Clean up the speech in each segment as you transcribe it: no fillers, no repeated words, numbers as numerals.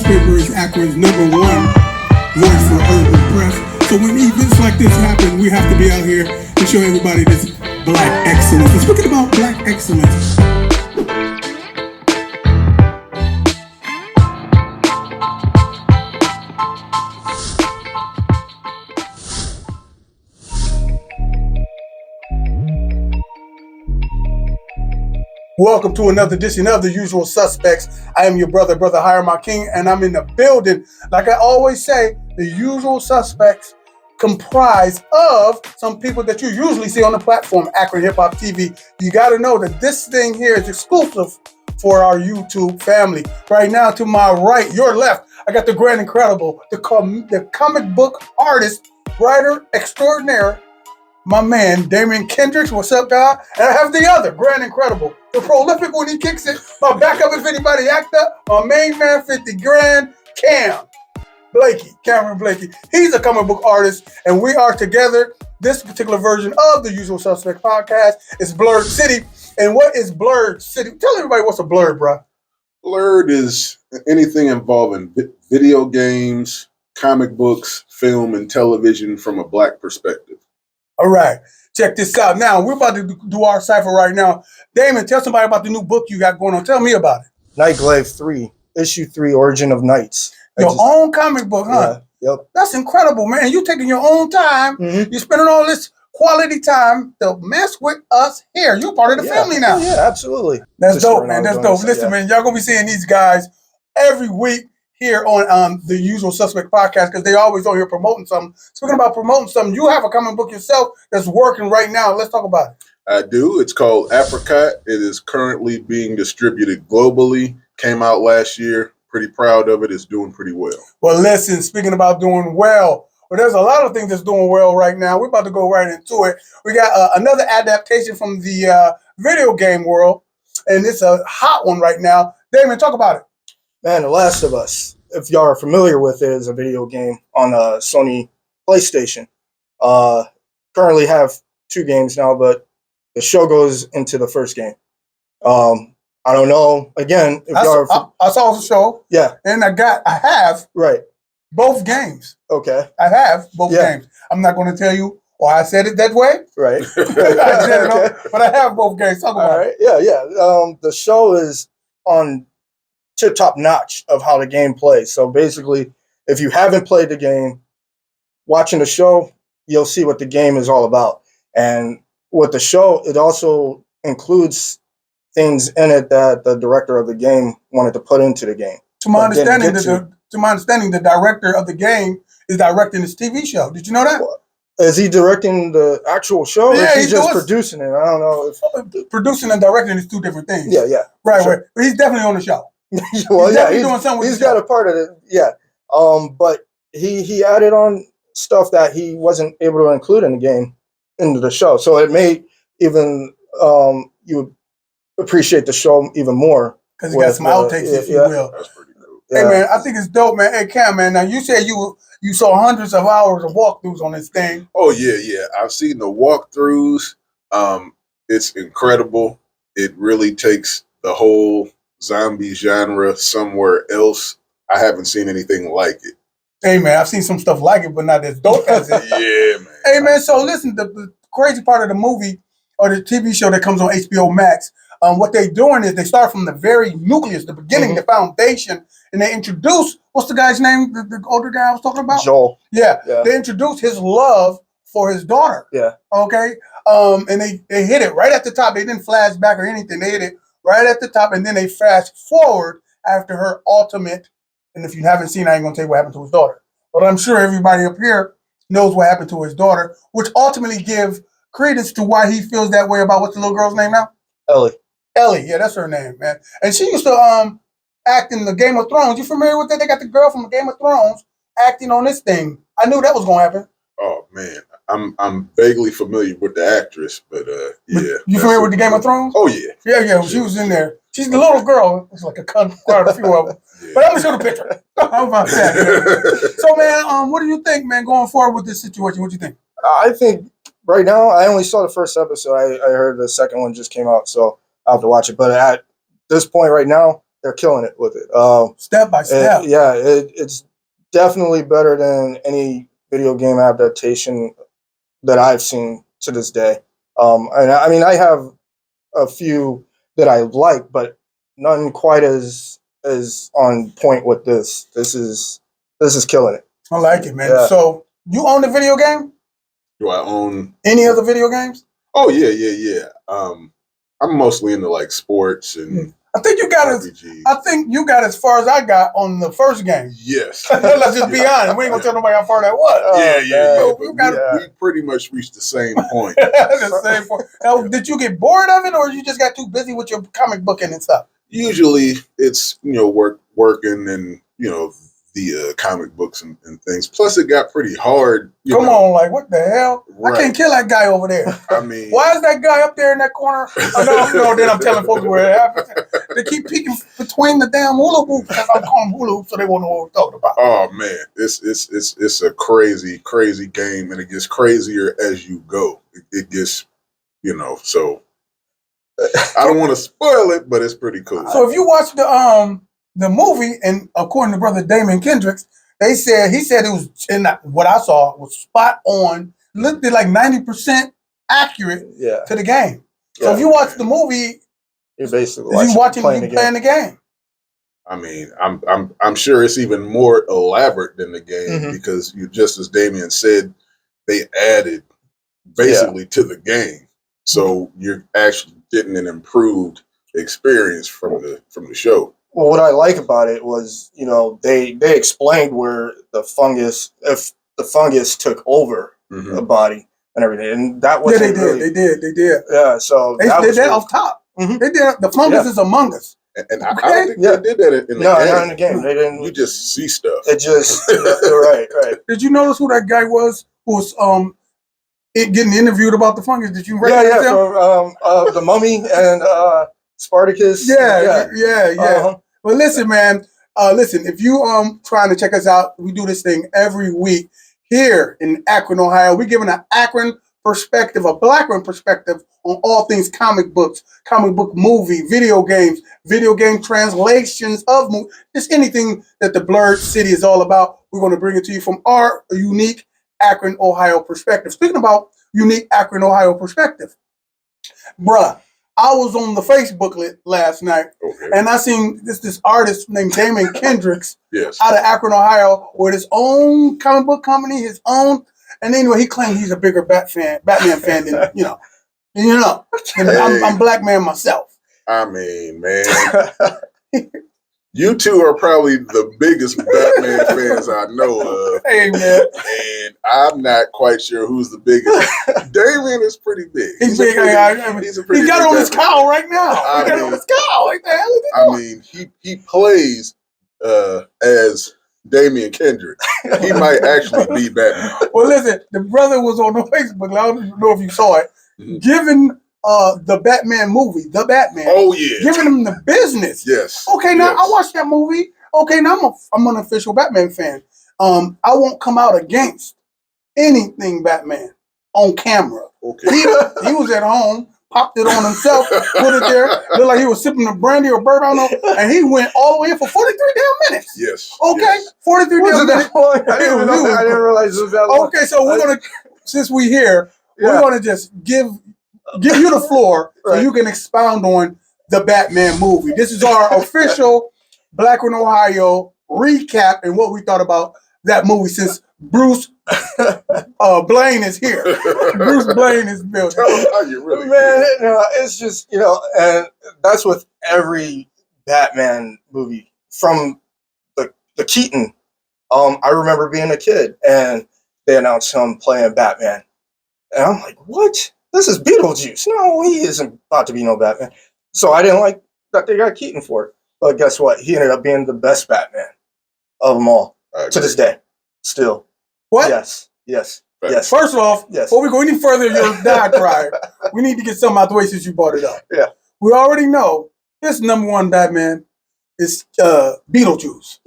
newspaper is Akron's #1 voice for urban press. So when events like this happen, we have to be out here to show everybody this black excellence. And speaking about black excellence, welcome to another edition of The Usual Suspects. I am your brother Hire My King, and I'm in the building. Like I always say, The Usual Suspects comprise of some people that you usually see on the platform, Akron Hip Hop TV. You got to know that this thing here is exclusive for our YouTube family. Right now, to my right, your left, I got the grand incredible, the comic book artist, writer extraordinaire, my man, Damian Kendricks. What's up, God? And I have the other, grand incredible, the prolific when he kicks it, my backup if anybody actor, my main man, 50 grand, Cameron Blakey. He's a comic book artist, and we are together. This particular version of the Usual Suspect podcast is Blurred City. And what is Blurred City? Tell everybody what's a blurred, bro. Blurred is anything involving video games, comic books, film, and television from a black perspective. All right, check this out. Now, we're about to do our cipher right now. Damon, tell somebody about the new book you got going on. Tell me about it. Nightglaive 3, Issue 3, Origin of Knights. Your own comic book, huh? Yeah, yep. That's incredible, man. You taking your own time. Mm-hmm. You're spending all this quality time to mess with us here. You're part of the family now. Yeah, absolutely. That's dope, man. That's dope. Listen, man, y'all going to be seeing these guys every week here on the Usual Suspect podcast because they always on here promoting something. Speaking about promoting something, you have a comic book yourself that's working right now. Let's talk about it. I do. It's called Apricot. It is currently being distributed globally. Came out last year. Pretty proud of it. It's doing pretty well. Well, listen, speaking about doing well, there's a lot of things that's doing well right now. We're about to go right into it. We got another adaptation from the video game world, and it's a hot one right now. Damon, talk about it. Man, The Last of Us, if y'all are familiar with it, is a video game on Sony PlayStation. Currently have 2 games now, but the show goes into the first game. I don't know. Again, if I saw the show. Yeah. And I have right both games. Okay. I have both games. I'm not going to tell you why I said it that way. Right. I said it, but I have both games. Talk about it. Yeah. The show is on tip-top notch of how the game plays. So basically, if you haven't played the game, watching the show, you'll see what the game is all about. And with the show, it also includes things in it that the director of the game wanted to put into the game. To my understanding, the director of the game is directing this TV show. Did you know that? Is he directing the actual show? Yeah, or is he just producing it? I don't know. Producing and directing is 2 different things. Yeah. Right. But he's definitely on the show. Well, he's definitely doing something with he's got a part of it. Yeah. But he added on stuff that he wasn't able to include in the game into the show. So it made even you would appreciate the show even more. Because he got some outtakes, if you will. That's pretty dope. Hey, man, I think it's dope, man. Hey, Cam, man, now you said you saw hundreds of hours of walkthroughs on this thing. Oh, yeah. I've seen the walkthroughs. It's incredible. It really takes the whole zombie genre somewhere else. I haven't seen anything like it. Hey, man, I've seen some stuff like it, but not as dope as it. Yeah, man. Hey, man, so listen, the crazy part of the movie or the TV show that comes on HBO Max, what they're doing is they start from the very nucleus, the beginning, the foundation, and they introduce, what's the guy's name, the older guy I was talking about? Joel. Yeah. They introduce his love for his daughter. Yeah. Okay? And they hit it right at the top. They didn't flash back or anything. They hit it right at the top, and then they fast forward after her ultimate, and if you haven't seen, I ain't going to tell you what happened to his daughter. But I'm sure everybody up here knows what happened to his daughter, which ultimately gives credence to why he feels that way about what's the little girl's name now? Ellie, yeah, that's her name, man. And she used to act in the Game of Thrones. You familiar with that? They got the girl from the Game of Thrones acting on this thing. I knew that was gonna happen. Oh man, I'm vaguely familiar with the actress, but yeah. You familiar with the Game of Thrones? Oh yeah. Yeah. She was in there. She's the little girl. It's like quite a few of them. Yeah. But I'm gonna show the picture. How about that? So man, what do you think, man, going forward with this situation? What do you think? I think right now, I only saw the first episode. I heard the second one just came out, so I'll have to watch it. But at this point right now, they're killing it with it. Step by step. It's definitely better than any video game adaptation that I've seen to this day. And I mean, I have a few that I like, but none quite as on point with this. This is killing it. I like it, man. Yeah. So you own the video game? Do I own Any other video games? Oh yeah. I'm mostly into like sports and I think you got RPGs. I think you got as far as I got on the first game. Yes. Let's just be honest. We ain't gonna tell nobody how far that was. Yeah. You But got we pretty much reached the same point. the same point. Now, did you get bored of it, or you just got too busy with your comic booking and stuff? Usually, it's working and the comic books and things. Plus, it got pretty hard. Come on, like what the hell? Right. I can't kill that guy over there. I mean, Why is that guy up there in that corner? No, then I'm telling folks where it happens. They keep peeking between the damn hula hoops because I'm calling hula hoops, so they won't know what we're talking about. Oh man, it's a crazy game, and it gets crazier as you go. It gets, so I don't want to spoil it, but it's pretty cool. So if you watch the movie, and according to Brother Damon Kendricks, he said it was what I saw was spot on, looked at like 90% accurate to the game. So if you watch the movie, you're basically playing the game. I mean, I'm sure it's even more elaborate than the game because just as Damien said, they added basically to the game, so you're actually getting an improved experience from the show. Well, what I like about it was, they explained where if the fungus took over the body and everything, and that was they did. Yeah, so they did that off top. They did. The fungus is among us. And I don't think they did that in the game. No, not in the game. They didn't. You just see stuff. It just right. Did you notice who that guy was who was getting interviewed about the fungus? Did you recognize him? From the Mummy and Spartacus. Yeah. Well, listen, man. Listen, if you trying to check us out, we do this thing every week here in Akron, Ohio. We're giving an Akron perspective, a Blackburn perspective on all things comic books, comic book movie, video game translations of movies, just anything that the Blurred City is all about. We're going to bring it to you from our unique Akron, Ohio perspective. Speaking about unique Akron, Ohio perspective, bruh, I was on the Facebook last night, and I seen this artist named Damon Kendricks out of Akron, Ohio, with his own comic book company, his own. And anyway, he claimed he's a bigger Batman fan than I'm black man myself. I mean, man. You two are probably the biggest Batman fans I know of. Hey, man. And I'm not quite sure who's the biggest. Damien is pretty big. He's big. He got on his cowl right now. He got on his cowl. Like the hell is he doing? I mean, he plays as Damien Kendrick. He might actually be Batman. Well, listen, the brother was on the Facebook. I don't even know if you saw it. Giving the Batman movie, The Batman. Oh yeah, giving him the business. Yes. Okay, now I watched that movie. Okay, now I'm an official Batman fan. I won't come out against anything Batman on camera. Okay. He was at home, popped it on himself, put it there, looked like he was sipping a brandy or bourbon, I don't know, and he went all the way in for 43 damn minutes. Yes. Okay, yes. 43 damn minutes. I didn't realize it was that long. Okay, so we're gonna, since we're here, we're gonna just give you the floor so you can expound on the Batman movie. This is our official Blackburn, Ohio recap and what we thought about that movie since Bruce Blaine is here. Bruce Blaine is built. Tell them how you really man, it's just, and that's with every Batman movie from the Keaton. I remember being a kid and they announced him playing Batman. And I'm like, what? This is Beetlejuice. No, he isn't about to be no Batman. So I didn't like that they got Keaton for it. But guess what? He ended up being the best Batman of them all to this day. Still. What? Yes. First off, before we go any further in your diatribe, we need to get something out the way since you brought it up. Yeah. We already know his number one Batman is Beetlejuice.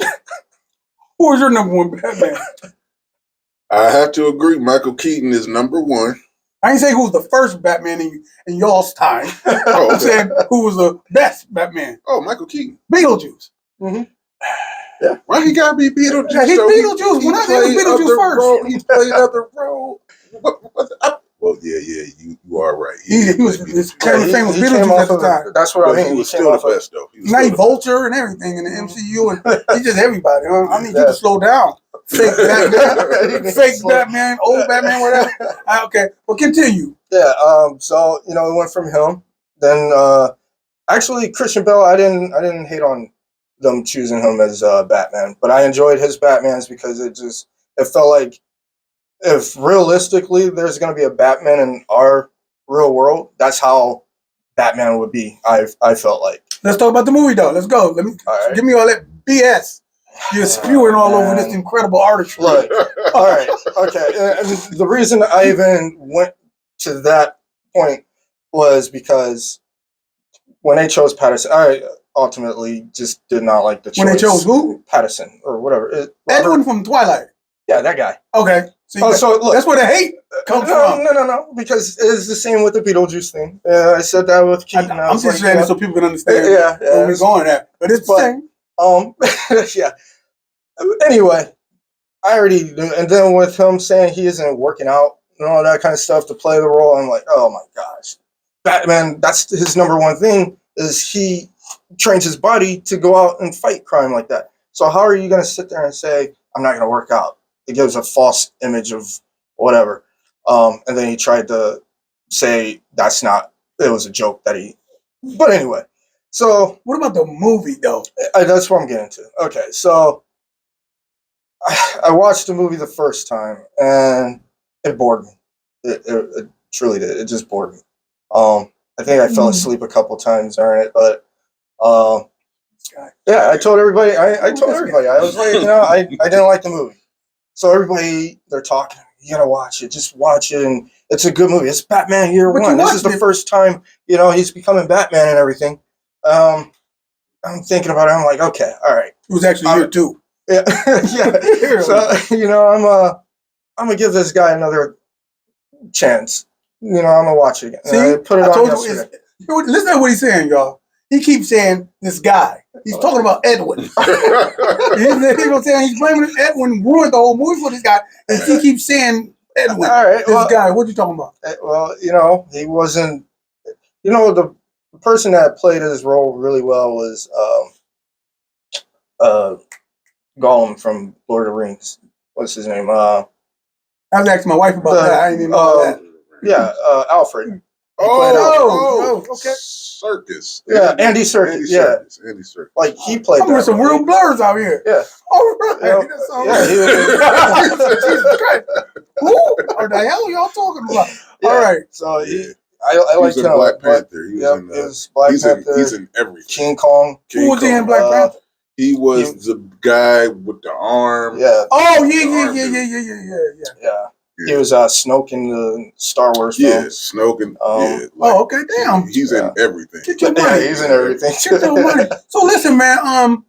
Who is your number one Batman? I have to agree. Michael Keaton is number one. I ain't saying who was the first Batman in y'all's time. Oh, I'm okay. saying who was the best Batman. Oh, Michael Keaton. Beetlejuice. Why he gotta be Beetlejuice? Yeah, he's though? Beetlejuice. When I think played Beetlejuice other first. role- He played other role. Well, yeah, you are right. He did was play his Beetlejuice. claim to fame was Beetlejuice at the time. That's what I But mean. he was came still the off of- best, though. He was Night still the Vulture and everything in the MCU, and he's just everybody. I need you to Yeah. slow down. Fake Batman, fake Slow- Batman, old Batman, whatever. Okay, well, continue. Yeah. So it went from him. Then actually Christian Bale. I didn't hate on them choosing him as Batman, but I enjoyed his Batmans because it felt like if realistically there's gonna be a Batman in our real world, that's how Batman would be. I felt like. Let's talk about the movie, though. Let's go. Let me All right. give me all that BS. You're spewing all over this incredible artistry. Look, all right, okay. And the reason I even went to that point was because when they chose Patterson, I ultimately just did not like the choice. When they chose who? Patterson or whatever. Robert- Edwin from Twilight. Yeah, that guy. Okay. So, Oh, so look, that's where the hate comes from. No, because it's the same with the Beetlejuice thing. I said that with Keaton. I I'm was just like, saying it so people can understand yeah, where we're going at. But it's the But- same. yeah. Anyway, I already knew, and then with him saying he isn't working out and all that kind of stuff to play the role, I'm like, oh my gosh, Batman. That's his number one thing is he trains his body to go out and fight crime like that. So how are you going to sit there and say I'm not going to work out? It gives a false image of whatever. And then he tried to say that's not. It was a joke that he. But anyway, so What about the movie, though? that's what I'm getting to. Okay, so I watched the movie the first time and it bored me. It truly did. It just bored me. I think I fell asleep a couple times during it, but yeah, I told everybody. I told everybody. I was like, I didn't like the movie. So everybody, they're talking. You gotta watch it. Just watch it, and it's a good movie. It's Batman Year But you One. This is the watched it. first time he's becoming Batman and everything. I'm thinking about it. I'm like, okay, all right. It was actually here, too. Yeah, yeah. So I'm gonna give this guy another chance. I'm gonna watch it again. See, I put it I on told yesterday. you. Listen to what he's saying, y'all. He keeps saying this guy. He's talking about Edwin. He's saying he's blaming Edwin ruined the whole movie for this guy, and he keeps saying Edwin. All right, This guy. What you talking about? Well, he wasn't. The person that played his role really well was Gollum from Lord of the Rings. What's his name? I was asking my wife about that. I didn't even know that. Yeah, Alfred. Okay. Circus. Yeah, Andy Serkis. Yeah, Andy Serkis. like he played. I'm that with some role. real blurs out here. Yeah. All right. Yeah, That's all yeah, right. he was- Jesus Christ. Who or the hell are y'all talking about? Yeah, All right. So Yeah. I He liked was in him. Black but- Panther. He was Yep, in. it was Black Panther. He's in everything. King Kong. Who was he in Black Panther? He was the guy with the arm. Yeah, Oh, The yeah. arm yeah. Yeah. He was Snoke in the Star Wars Yeah, films. Snoke and Um, Oh, okay. Damn. He's in everything. Get your Yeah, money. he's in everything. Get your money. So listen, man.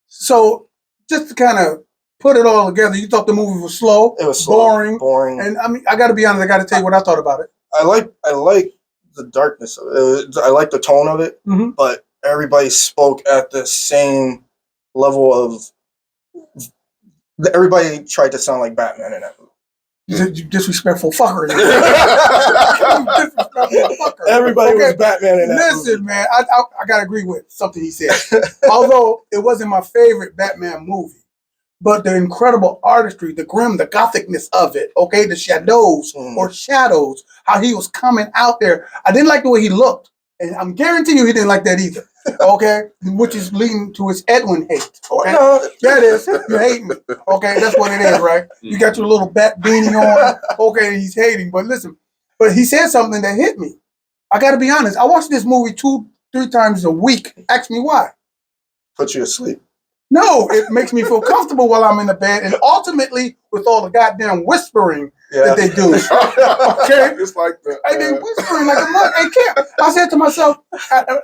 So just to kind of put it all together, you thought the movie was slow, It was slow, boring, and I mean, I got to be honest. I got to tell you what I thought about it. I like the darkness of it. I like the tone of it, Mhm. but everybody spoke at the same level of. Everybody tried to sound like Batman in that movie. You disrespectful fucker. Everybody was Okay. Batman in that movie. Listen, man, I got to agree with something he said. Although it wasn't my favorite Batman movie, but the incredible artistry, the grim, the gothicness of it, okay, the shadows or shadows, how he was coming out there. I didn't like the way he looked. And I'm guaranteeing you he didn't like that either. Okay? Which is leading to his Edwin hate. Okay? No, That is, you hate me. Okay, that's what it is, right? You got your little bat beanie on. Okay, he's hating. But listen, but he said something that hit me. I got to be honest. I watch this movie 2-3 times a week. Ask me why. put you to sleep. No, it makes me feel comfortable while I'm in the bed. And ultimately, with all the goddamn whispering Yeah. that they do. Okay. It's like the. Hey, they whispering like a mug. Hey, Kim, I said to myself,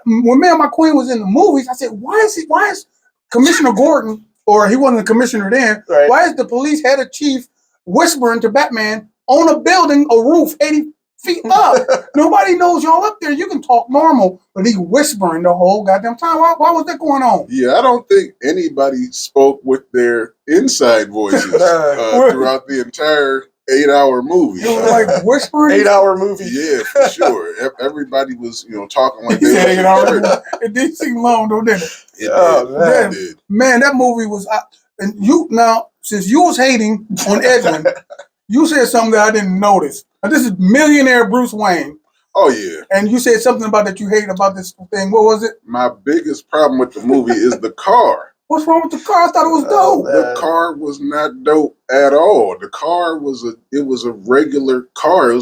when me and my queen was in the movies, I said, why is Commissioner Gordon, or he wasn't a commissioner then, Right. why is the police head of chief whispering to Batman on a building, a roof, 80 feet up. Nobody knows y'all up there. You can talk normal, but he whispering the whole goddamn time. Why was that going on? Yeah, I don't think anybody spoke with their inside voices throughout the entire 8-hour movie. It was like whispering. 8-hour movie. Yeah, for sure. Everybody was, talking like He they said was 8 hours. It didn't seem long though, did it? It Oh, did. man. It did. Man, that movie was. And you now, since you was hating on Edwin, you said something that I didn't notice. Now, this is millionaire Bruce Wayne, Oh yeah. and you said something about that you hate about this thing. What was it? My biggest problem with the movie is the car. What's wrong with the car? I thought it was Oh, dope. man. The car was not dope at all. The car was a regular car. It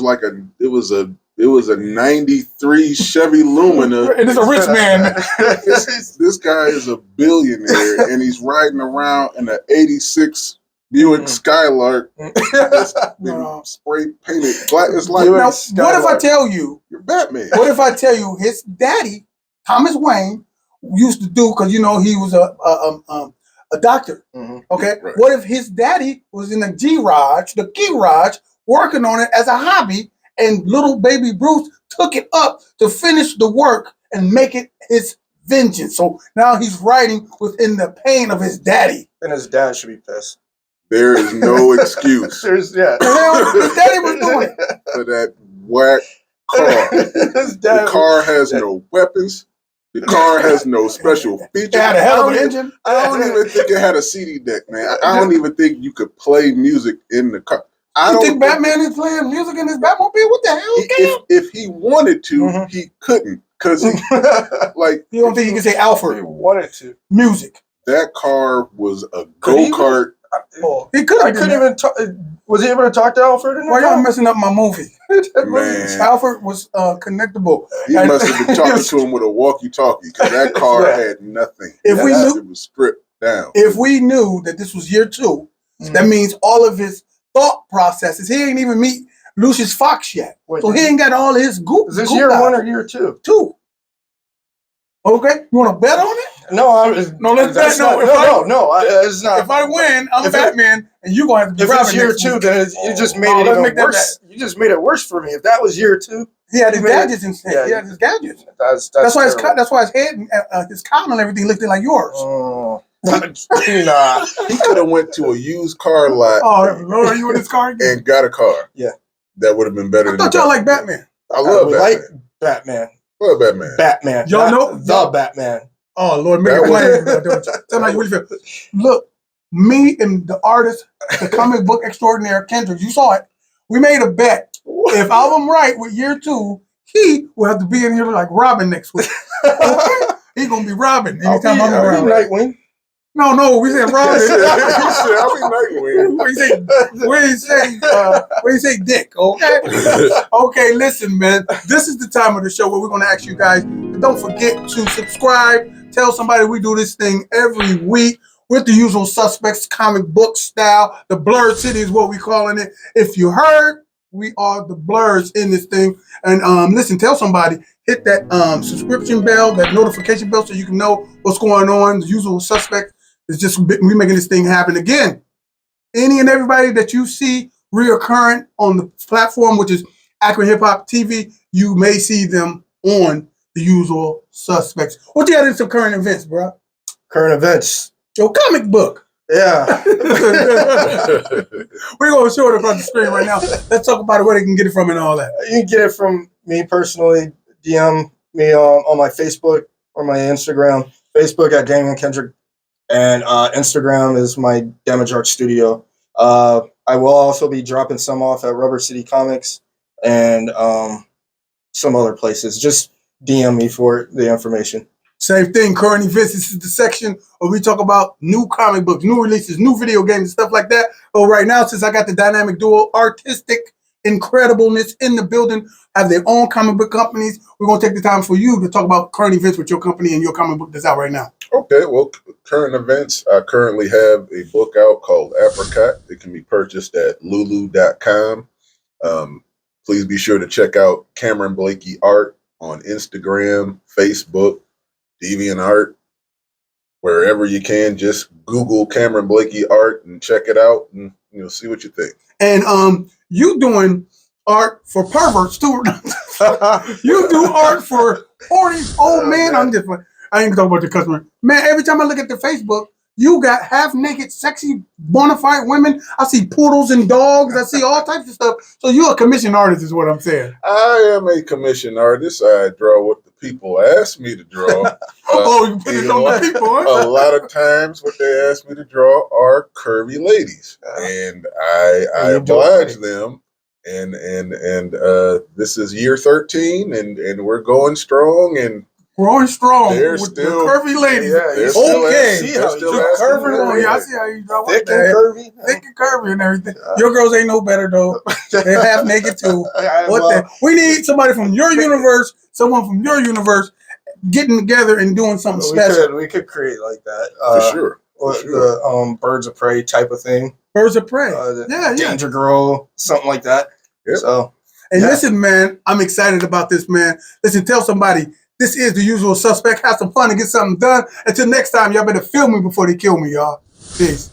was a 93 Chevy Lumina. And it's a rich man. This guy is a billionaire and he's riding around in an 86 Buick Skylark that's been No. spray painted black. It's like, Buick Now, what if I tell you? you're Batman. What if I tell you his daddy, Thomas Wayne, used to do because he was a doctor. Mhm. Okay, Right. what if his daddy was in the garage, working on it as a hobby, and little baby Bruce took it up to finish the work and make it his vengeance. So now he's writing within the pain of his daddy. And his dad should be pissed. There is no excuse There's, yeah. The hell his daddy was doing? for that whack car. His The dad. car has no weapons. The car has no special features. It had a hell of an engine. I don't even think it had a CD deck, man. I don't even think you could play music in the car. I You don't think Batman is playing music in his Batmobile? What the hell? if he wanted to, Mhm. he couldn't. Because like You don't think you can say He Alfred wanted to. music? that car was a Could he go-kart. Oh, he could I have. couldn't even talk. Was he able to talk to Alfred in Why that y'all car? messing up my movie? Man. Alfred was connectable. He must have been talking to him with a walkie-talkie because that car Yeah. had nothing. If we knew- It was stripped down. If we knew that this was year 2, that means all of his thought processes. He ain't even meet Lucius Fox yet, Wait, so he ain't got all his goop. Is this goop year out. 1 or year 2? 2? Okay, you want to bet on it? No, No, let's that's bet. No, no. It's not. If I win, I'm If it- Batman, and you gonna have to be If Robin it's year next 2, week. then you just made No, it let's even make that worse. You just made it worse for me. If that was year 2, He had his you made it- gadgets and yeah, he had his gadgets. that's That's why his terrible. that's why his head, and his collar and everything looked like yours. Oh. Nah. He could have went to a used car lot Oh Lord, you in his car again? and got a car. Yeah. That would have been better I than thought y'all like Batman. I love we Batman. like Batman. Love Batman. Batman. Y'all not know- the Batman. Oh Lord, make That it was- plain. Tell me how you really feel. Look, me and the artist, the comic book extraordinaire Kendrick, you saw it. We made a bet. If I'm right with year 2, he will have to be in here like Robin next week. Okay? He gonna be Robin anytime I'm I'll around. be Nightwing. No, we said He Robin. said, I'll be Nightwing. we say Dick, okay? Okay, listen, man. This is the time of the show where we're gonna ask you guys. Don't forget to subscribe. Tell somebody we do this thing every week with the usual suspects, comic book style. The Blurred City is what we calling it. If you heard, we are the Blurs in this thing. And listen, tell somebody. Hit that subscription bell, that notification bell, so you can know what's going on. The usual suspect is just we making this thing happen again. Any and everybody that you see reoccurring on the platform, which is Akron Hip Hop TV, you may see them on the usual suspects. What you had in some current events, bro? Current events. Your comic book. Yeah. We're going to show it across the screen right now. Let's talk about it, where they can get it from and all that. You can get it from me personally. DM me on my Facebook or my Instagram. Facebook at Damian Kendrick, and Instagram is my Damage Art Studio. I will also be dropping some off at Rubber City Comics and some other places. Just DM me for the information. Same thing, current events. This is the section where we talk about new comic books, new releases, new video games, and stuff like that. But right now, since I got the dynamic duo, artistic incredibleness in the building, have their own comic book companies, we're going to take the time for you to talk about current events with your company and your comic book that's out right now. Okay, well, current events. I currently have a book out called Apricot. It can be purchased at lulu.com. Please be sure to check out Cameron Blakey Art on Instagram, Facebook, DeviantArt, wherever you can. Just Google Cameron Blakey Art and check it out, and see what you think. And you doing art for perverts too. You do art for 40 old men. I'm just like, I ain't gonna talk about the customer. Man, every time I look at the Facebook, you got half naked, sexy, bona fide women. I see poodles and dogs. I see all types of stuff. So you're a commissioned artist, is what I'm saying. I am a commissioned artist. I draw what the people ask me to draw. Oh, you put it on the people, A huh? lot of times, what they ask me to draw are curvy ladies, and I you do it oblige great. them. And this is year 13, and we're going strong. And Growing strong They're with still- the curvy ladies. Yeah, they're you still Okay. asking, see they're how still you asking Curvy for one, it. yeah, I see how you draw. thick and curvy. Thick and curvy and everything. Your girls ain't no better though. They're half naked too. What the? We need somebody from your universe, someone from your universe, getting together and doing something special. We could create like that. For sure. Or For sure. the Birds of Prey type of thing. Birds of prey. The Yeah. Danger Girl, something like that. Yep. So And yeah. listen, man, I'm excited about this, man. Listen, tell somebody this is the usual suspect. Have some fun and get something done. Until next time, y'all better film me before they kill me, y'all. Peace.